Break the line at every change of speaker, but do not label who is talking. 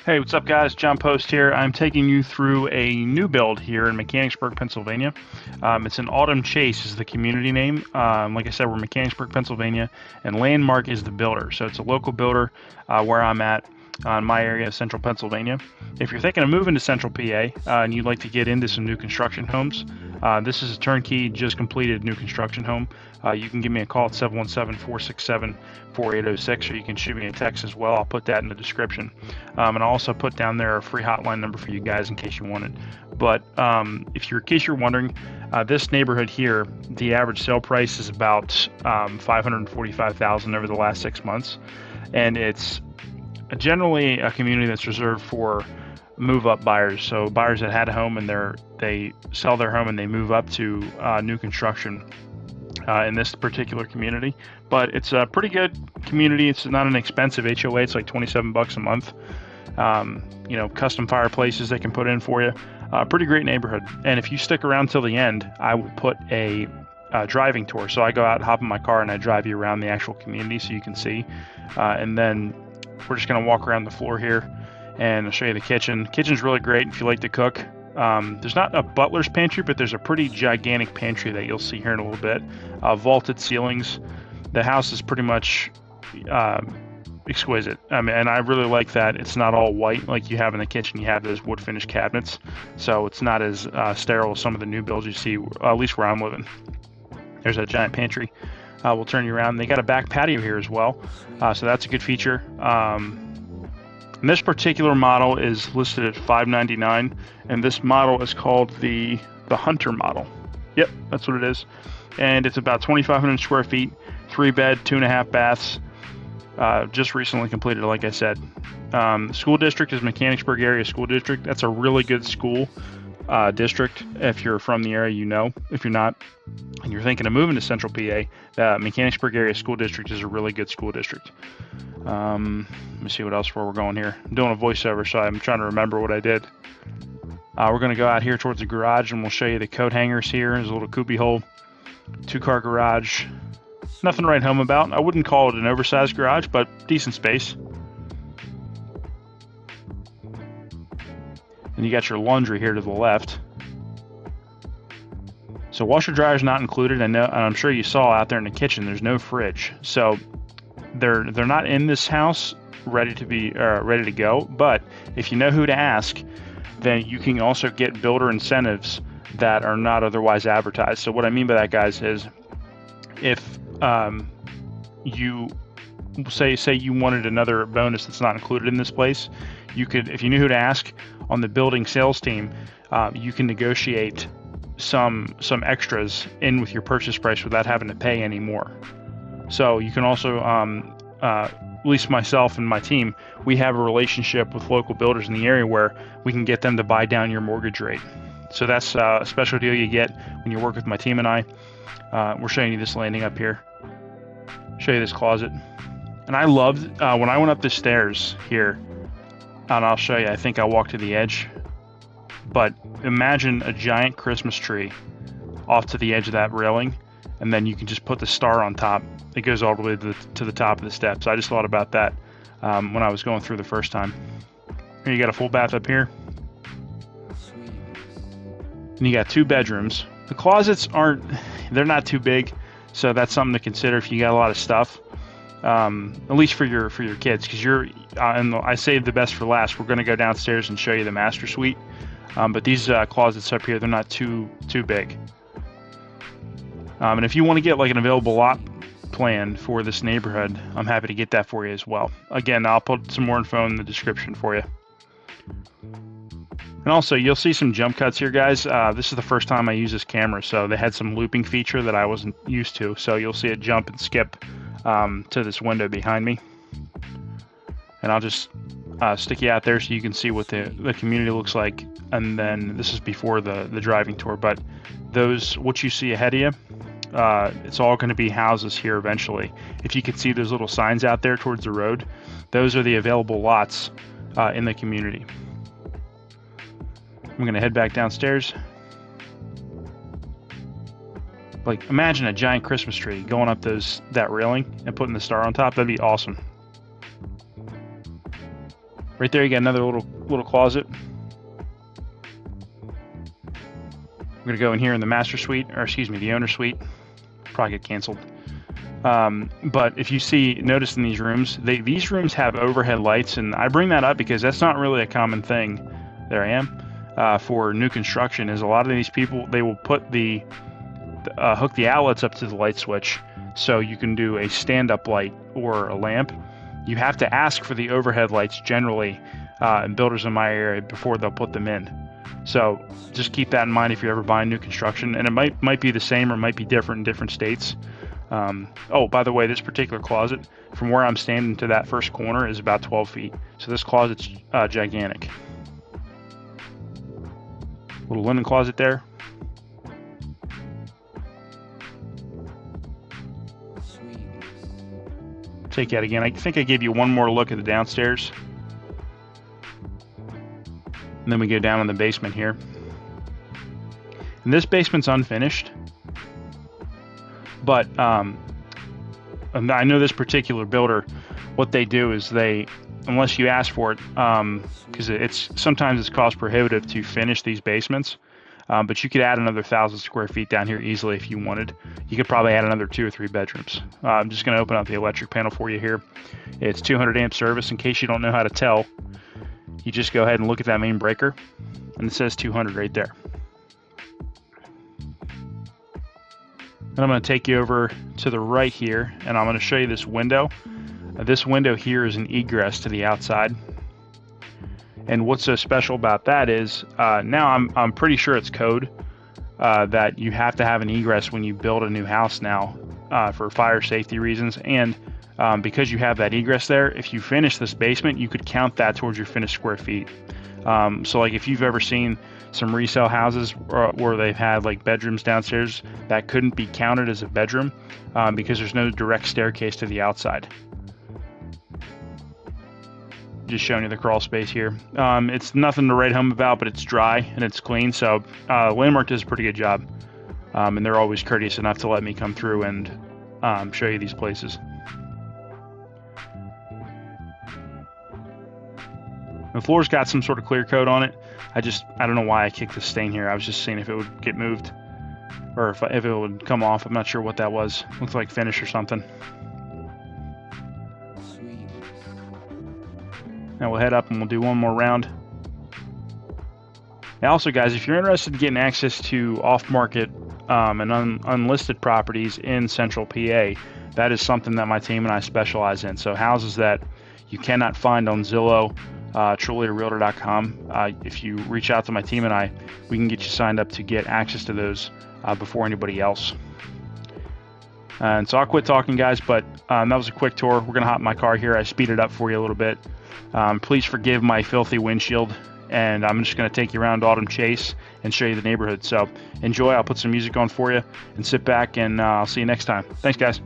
Hey, what's up, guys? John Post here. I'm taking you through a new build here in Mechanicsburg, Pennsylvania. It's an Autumn Chase is the community name. Like I said, we're Mechanicsburg, Pennsylvania, and Landmark is the builder. So it's a local builder where I'm at in my area of central Pennsylvania. If you're thinking of moving to central PA and you'd like to get into some new construction homes, this is a turnkey, just completed new construction home. You can give me a call at 717-467-4806, or you can shoot me a text as well. I'll put that in the description. And I'll also put down there a free hotline number for you guys in case you want it. But in case you're wondering, this neighborhood here, the average sale price is about $545,000 over the last 6 months. And it's generally a community that's reserved for move-up buyers. So buyers that had a home and they sell their home and they move up to new construction in this particular community. But it's a pretty good community. It's not an expensive HOA. It's like $27 a month. Custom fireplaces they can put in for you. Pretty great neighborhood. And if you stick around till the end, I will put a driving tour. So I go out, hop in my car, and I drive you around the actual community so you can see. And then we're just going to walk around the floor here and I'll show you the kitchen. Kitchen's really great if you like to cook. There's not a butler's pantry, but there's a pretty gigantic pantry that you'll see here in a little bit. Vaulted ceilings. The house is pretty much exquisite. And I really like that it's not all white like you have in the kitchen. You have those wood finish cabinets, so it's not as sterile as some of the new builds you see, at least where I'm living. There's a giant pantry. We'll turn you around. They got a back patio here as well, so that's a good feature. And this particular model is listed at $599, and this model is called the Hunter model. Yep, that's what it is. And it's about 2,500 square feet, 3-bed, 2.5 baths. Just recently completed, like I said. School district is Mechanicsburg Area School District. That's a really good school district. If you're from the area, you know. If you're not, and you're thinking of moving to central PA, the Mechanicsburg Area School District is a really good school district. Let me see what else where we're going here. I'm doing a voiceover, so I'm trying to remember what I did. We're going to go out here towards the garage, and we'll show you the coat hangers here. There's a little cubby hole, 2-car garage. Nothing to write home about. I wouldn't call it an oversized garage, but decent space. And you got your laundry here to the left. So washer dryer is not included. I know, and I'm sure you saw out there in the kitchen, there's no fridge. So they're not in this house ready to go. But if you know who to ask, then you can also get builder incentives that are not otherwise advertised. So what I mean by that, guys, is if you say you wanted another bonus that's not included in this place, you could, if you knew who to ask on the building sales team, you can negotiate some extras in with your purchase price without having to pay any more. So you can also, at least myself and my team, we have a relationship with local builders in the area where we can get them to buy down your mortgage rate. So that's a special deal you get when you work with my team and I. We're showing you this landing up here. Show you this closet. And I loved when I went up the stairs here, and I'll show you, I think I walked to the edge, but imagine a giant Christmas tree off to the edge of that railing, and then you can just put the star on top. It goes all the way to the top of the steps. I just thought about that when I was going through the first time. Here you got a full bath up here. And you got 2 bedrooms. The closets they're not too big, so that's something to consider if you got a lot of stuff. At least for your kids, because and I saved the best for last. We're going to go downstairs and show you the master suite. But these closets up here, they're not too big. And if you want to get like an available lot plan for this neighborhood, I'm happy to get that for you as well. Again, I'll put some more info in the description for you. And also, you'll see some jump cuts here, guys. This is the first time I use this camera, so they had some looping feature that I wasn't used to. So you'll see it jump and skip to this window behind me. And I'll just stick you out there so you can see what the community looks like. And then this is before the driving tour, but what you see ahead of you, it's all going to be houses here eventually. If you can see those little signs out there towards the road, those are the available lots in the community. I'm going to head back downstairs. Like, imagine a giant Christmas tree going up that railing and putting the star on top. That'd be awesome. Right there, you got another little closet. I'm gonna go in here in the master suite, or excuse me, the owner suite. Probably get canceled. But if you notice in these rooms, these rooms have overhead lights, and I bring that up because that's not really a common thing. There I am. For new construction, is a lot of these people, they will put hook the outlets up to the light switch, so you can do a stand-up light or a lamp. You have to ask for the overhead lights generally, in builders in my area before they'll put them in. So just keep that in mind if you're ever buying new construction, and it might be the same or might be different in different states. Oh, by the way, this particular closet, from where I'm standing to that first corner, is about 12 feet. So this closet's gigantic. Little linen closet there. Take that again. I think I gave you one more look at the downstairs. And then we go down in the basement here. And this basement's unfinished. But I know this particular builder, what they do is unless you ask for it, because sometimes it's cost prohibitive to finish these basements, but you could add another 1,000 square feet down here easily if you wanted. You could probably add another 2 or 3 bedrooms. I'm just going to open up the electric panel for you here. It's 200 amp service. In case you don't know how to tell, you just go ahead and look at that main breaker, and it says 200 right there. And I'm going to take you over to the right here, and I'm going to show you this window. This window here is an egress to the outside. And what's so special about that is, now I'm pretty sure it's code that you have to have an egress when you build a new house now, for fire safety reasons. And because you have that egress there, if you finish this basement, you could count that towards your finished square feet. So like if you've ever seen some resale houses where they've had like bedrooms downstairs that couldn't be counted as a bedroom, because there's no direct staircase to the outside. Just showing you the crawl space here. It's nothing to write home about, but it's dry and it's clean, so Landmark does a pretty good job, and they're always courteous enough to let me come through and show you these places. The floor's got some sort of clear coat on it. I don't know why I kicked the stain here. I was just seeing if it would get moved or if it would come off. I'm not sure what that was. Looks like finish or something. Now we'll head up and we'll do one more round. Now also, guys, if you're interested in getting access to off-market and unlisted properties in Central PA, that is something that my team and I specialize in. So houses that you cannot find on Zillow, TrulliRealtor.com. If you reach out to my team and I, we can get you signed up to get access to those before anybody else. And so I'll quit talking, guys, but that was a quick tour. We're going to hop in my car here. I speeded up for you a little bit. Please forgive my filthy windshield, and I'm just going to take you around Autumn Chase and show you the neighborhood. So enjoy. I'll put some music on for you and sit back, and I'll see you next time. Thanks, guys.